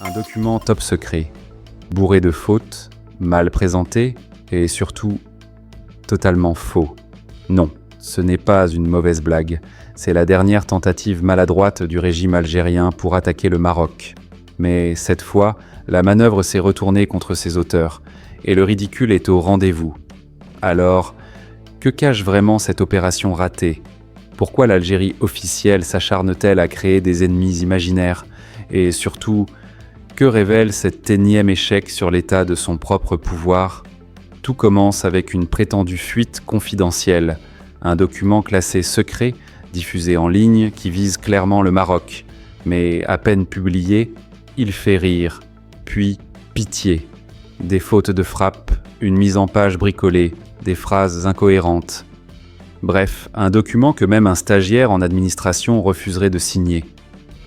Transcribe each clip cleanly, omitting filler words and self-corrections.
Un document top secret, bourré de fautes, mal présenté et surtout totalement faux. Non, ce n'est pas une mauvaise blague, c'est la dernière tentative maladroite du régime algérien pour attaquer le Maroc. Mais cette fois, la manœuvre s'est retournée contre ses auteurs, et le ridicule est au rendez-vous. Alors, que cache vraiment cette opération ratée ? Pourquoi l'Algérie officielle s'acharne-t-elle à créer des ennemis imaginaires ? Et surtout, que révèle cet énième échec sur l'état de son propre pouvoir ? Tout commence avec une prétendue fuite confidentielle, un document classé secret, diffusé en ligne, qui vise clairement le Maroc. Mais à peine publié, il fait rire, puis pitié. Des fautes de frappe, une mise en page bricolée, des phrases incohérentes. Bref, un document que même un stagiaire en administration refuserait de signer.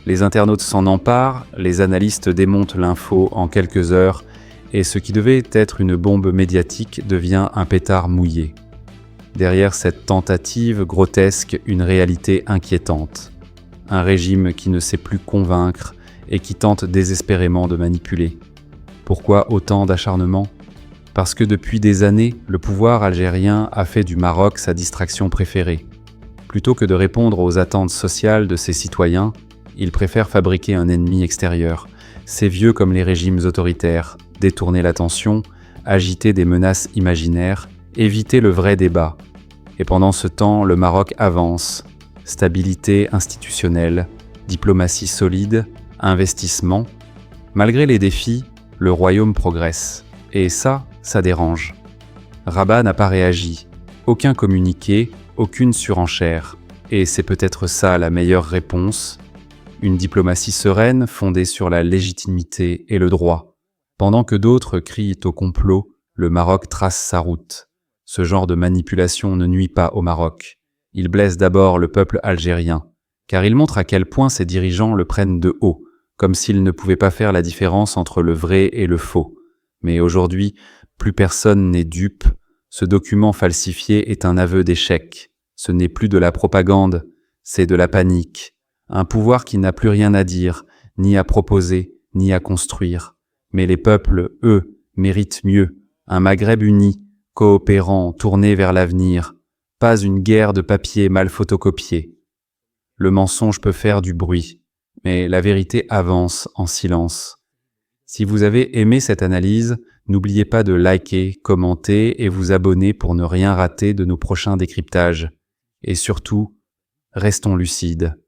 Les internautes s'en emparent, les analystes démontent l'info en quelques heures, et ce qui devait être une bombe médiatique devient un pétard mouillé. Derrière cette tentative grotesque, une réalité inquiétante. Un régime qui ne sait plus convaincre et qui tente désespérément de manipuler. Pourquoi autant d'acharnement ? Parce que depuis des années, le pouvoir algérien a fait du Maroc sa distraction préférée. Plutôt que de répondre aux attentes sociales de ses citoyens, il préfère fabriquer un ennemi extérieur. C'est vieux comme les régimes autoritaires, détourner l'attention, agiter des menaces imaginaires, éviter le vrai débat. Et pendant ce temps, le Maroc avance. Stabilité institutionnelle, diplomatie solide, investissement. Malgré les défis, le royaume progresse. Et ça dérange. Rabat n'a pas réagi. Aucun communiqué, aucune surenchère. Et c'est peut-être ça la meilleure réponse. Une diplomatie sereine fondée sur la légitimité et le droit. Pendant que d'autres crient au complot, le Maroc trace sa route. Ce genre de manipulation ne nuit pas au Maroc. Il blesse d'abord le peuple algérien, car il montre à quel point ses dirigeants le prennent de haut, comme s'ils ne pouvaient pas faire la différence entre le vrai et le faux. Mais aujourd'hui, plus personne n'est dupe. Ce document falsifié est un aveu d'échec. Ce n'est plus de la propagande, c'est de la panique. Un pouvoir qui n'a plus rien à dire, ni à proposer, ni à construire. Mais les peuples, eux, méritent mieux. Un Maghreb uni, coopérant, tourné vers l'avenir. Pas une guerre de papier mal photocopié. Le mensonge peut faire du bruit, mais la vérité avance en silence. Si vous avez aimé cette analyse, n'oubliez pas de liker, commenter et vous abonner pour ne rien rater de nos prochains décryptages. Et surtout, restons lucides.